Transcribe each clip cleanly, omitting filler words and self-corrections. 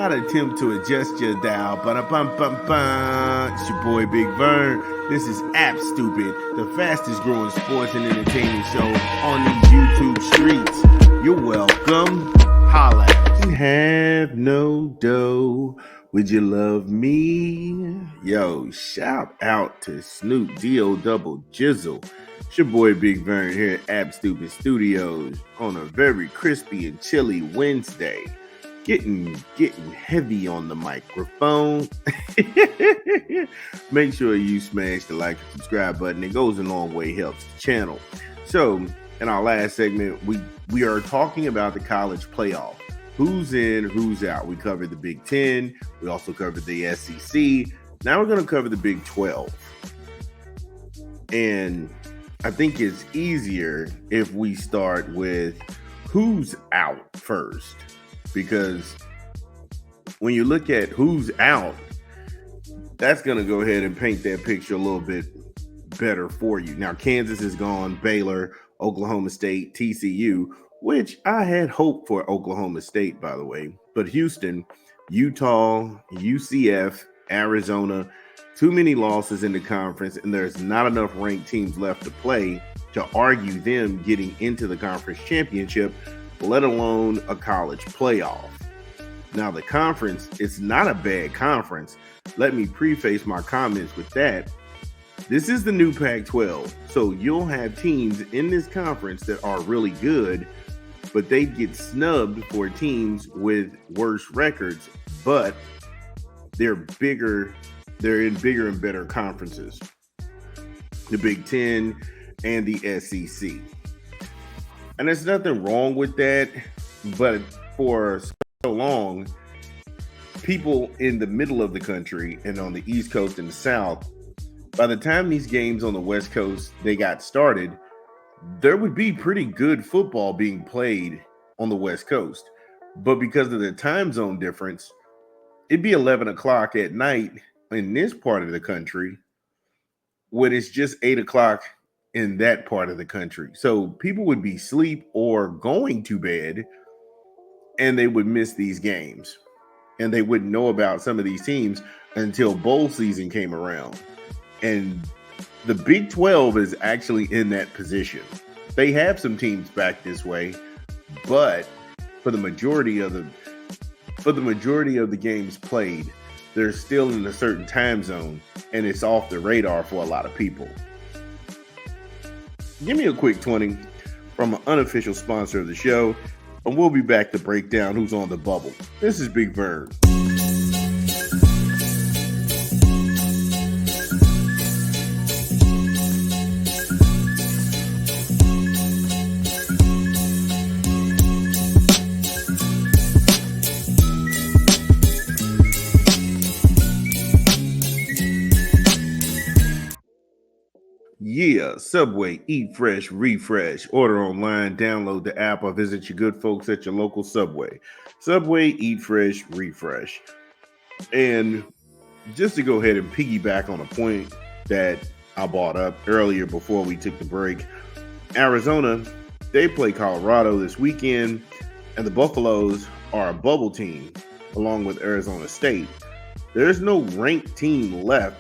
not attempt to adjust your dial. Ba-da-bum-bum-bum. It's your boy Big Vern. This is App Stupid, the fastest growing sports and entertainment show on these YouTube streets. You're welcome. Holla. Have no dough. Would you love me? Yo, shout out to Snoop D-O double Jizzle. It's your boy Big Vern here at App Stupid Studios on a very crispy and chilly Wednesday. Getting heavy on the microphone. Make sure you smash the like and subscribe button. It goes a long way, helps the channel. So, in our last segment, we are talking about the college playoff. Who's in, who's out. We covered the Big Ten. We also covered the SEC. Now we're going to cover the Big 12. And I think it's easier if we start with who's out first. Because when you look at who's out, that's going to go ahead and paint that picture a little bit better for you. Now, Kansas is gone, Baylor, Oklahoma State, TCU, which I had hoped for Oklahoma State, by the way. But Houston, Utah, UCF, Arizona, too many losses in the conference, and there's not enough ranked teams left to play to argue them getting into the conference championship, let alone a college playoff. Now, the conference, it's not a bad conference. Let me preface my comments with that. This is the new Pac-12, so you'll have teams in this conference that are really good, but they get snubbed for teams with worse records, but they're bigger. They're in bigger and better conferences, the Big Ten and the SEC. And there's nothing wrong with that, but for so long, people in the middle of the country and on the East Coast and the South, by the time these games on the West Coast, they got started, there would be pretty good football being played on the West Coast. But because of the time zone difference, it'd be 11 o'clock at night in this part of the country when it's just 8 o'clock in that part of the country. So people would be asleep or going to bed, and they would miss these games. And they wouldn't know about some of these teams until bowl season came around. And the Big 12 is actually in that position. They have some teams back this way, but for the majority of the games played, they're still in a certain time zone, and it's off the radar for a lot of people. Give me a quick 20 from an unofficial sponsor of the show, and we'll be back to break down who's on the bubble. This is Big Vern. Yeah, Subway, eat fresh, refresh, order online, download the app, or visit your good folks at your local Subway. Subway, eat fresh, refresh. And just to go ahead and piggyback on a point that I brought up earlier before we took the break, Arizona, they play Colorado this weekend, and the Buffaloes are a bubble team along with Arizona State. There's no ranked team left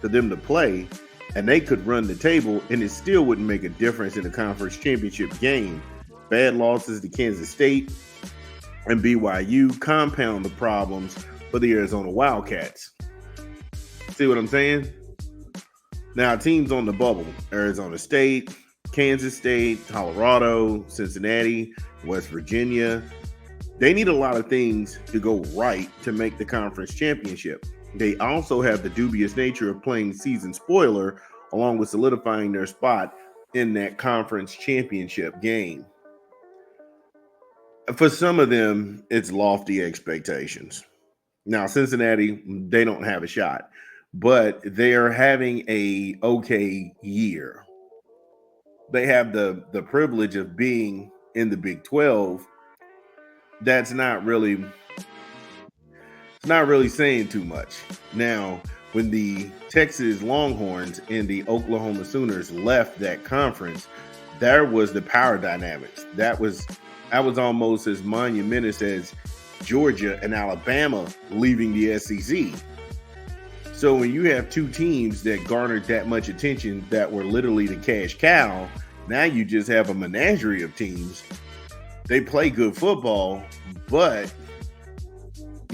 for them to play, and they could run the table, and it still wouldn't make a difference in the conference championship game. Bad losses to Kansas State and BYU compound the problems for the Arizona Wildcats. See what I'm saying? Now, teams on the bubble, Arizona State, Kansas State, Colorado, Cincinnati, West Virginia, they need a lot of things to go right to make the conference championship. They also have the dubious nature of playing season spoiler along with solidifying their spot in that conference championship game. For some of them, it's lofty expectations. Now, Cincinnati, they don't have a shot, but they are having a okay year. They have the privilege of being in the Big 12. That's not really saying too much. Now, when the Texas Longhorns and the Oklahoma Sooners left that conference, there was the power dynamics. That was almost as monumentous as Georgia and Alabama leaving the SEC. So when you have two teams that garnered that much attention that were literally the cash cow, now you just have a menagerie of teams. They play good football, but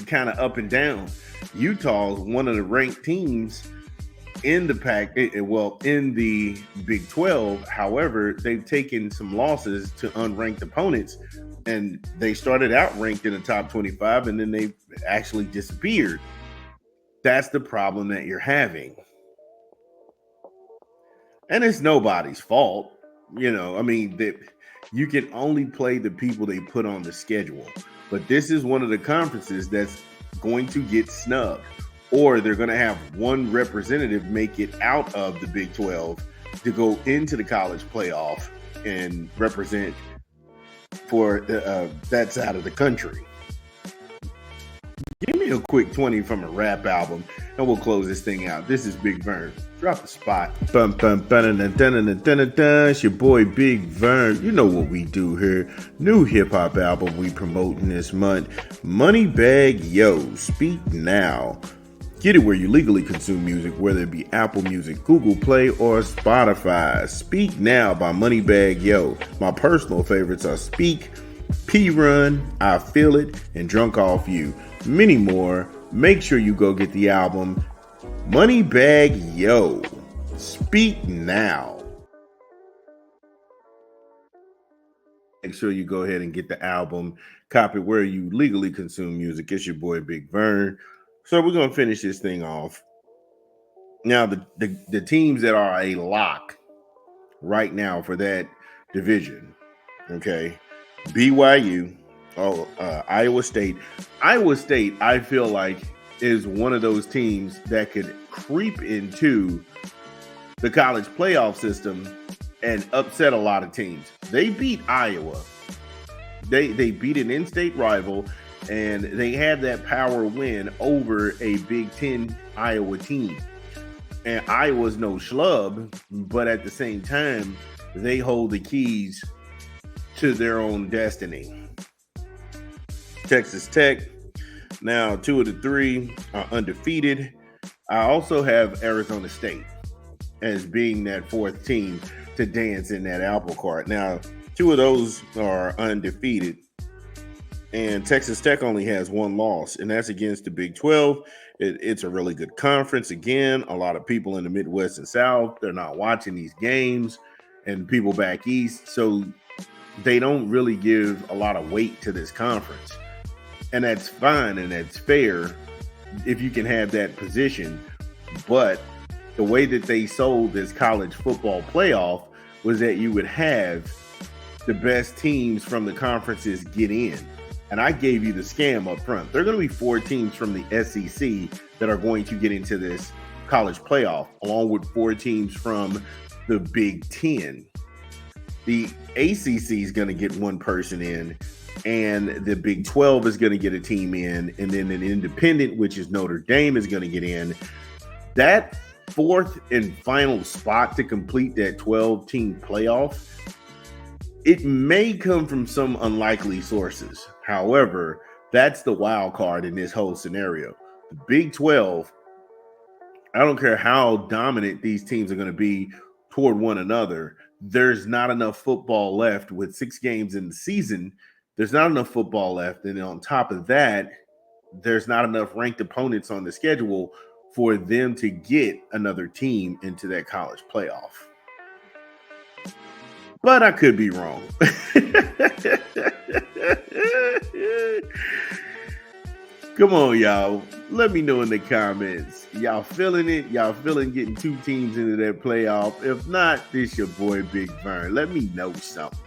kind of up and down. Utah's one of the ranked teams in the pack, in the Big 12. However, they've taken some losses to unranked opponents, and they started out ranked in the top 25, and then they actually disappeared. That's the problem that you're having. And it's nobody's fault. You can only play the people they put on the schedule. But this is one of the conferences that's going to get snubbed, or they're going to have one representative make it out of the Big 12 to go into the college playoff and represent for that side of the country. Give me a quick 20 from a rap album, and we'll close this thing out. This is Big Vern. Drop the spot. It's your boy Big Vern. You know what we do here. New hip-hop album we promoting this month. Moneybagg Yo, Speak Now. Get it where you legally consume music, whether it be Apple Music, Google Play, or Spotify. Speak Now by Moneybagg Yo. My personal favorites are Speak, P-Run, I Feel It, and Drunk Off You. Many more. Make sure you go get the album Moneybagg Yo, Speak Now. Make sure you go ahead and get the album, copy where you legally consume music. It's your boy Big Vern. So we're gonna finish this thing off. Now the teams that are a lock right now for that division, okay? BYU, Iowa State. Iowa State, I feel like, is one of those teams that could creep into the college playoff system and upset a lot of teams. They beat Iowa. They beat an in-state rival, and they had that power win over a Big Ten Iowa team. And Iowa's no schlub, but at the same time, they hold the keys to their own destiny. Texas Tech, now 2 of the 3 are undefeated. I also have Arizona State as being that 4th team to dance in that apple cart. Now, 2 of those are undefeated, and Texas Tech only has 1 loss, and that's against the Big 12. It's a really good conference. Again, a lot of people in the Midwest and South, they're not watching these games, and people back east, so they don't really give a lot of weight to this conference. And that's fine and that's fair if you can have that position. But the way that they sold this college football playoff was that you would have the best teams from the conferences get in. And I gave you the scam up front. There are going to be 4 teams from the SEC that are going to get into this college playoff, along with 4 teams from the Big Ten. The ACC is going to get 1 person in, and the Big 12 is going to get a team in, and then an independent, which is Notre Dame, is going to get in. That 4th and final spot to complete that 12-team playoff, it may come from some unlikely sources. However, that's the wild card in this whole scenario. The Big 12, I don't care how dominant these teams are going to be toward one another, there's not enough football left with 6 games in the season. There's not enough football left. And on top of that, there's not enough ranked opponents on the schedule for them to get another team into that college playoff. But I could be wrong. Come on, y'all. Let me know in the comments. Y'all feeling it? Y'all feeling getting 2 teams into that playoff? If not, this your boy Big Vern. Let me know something.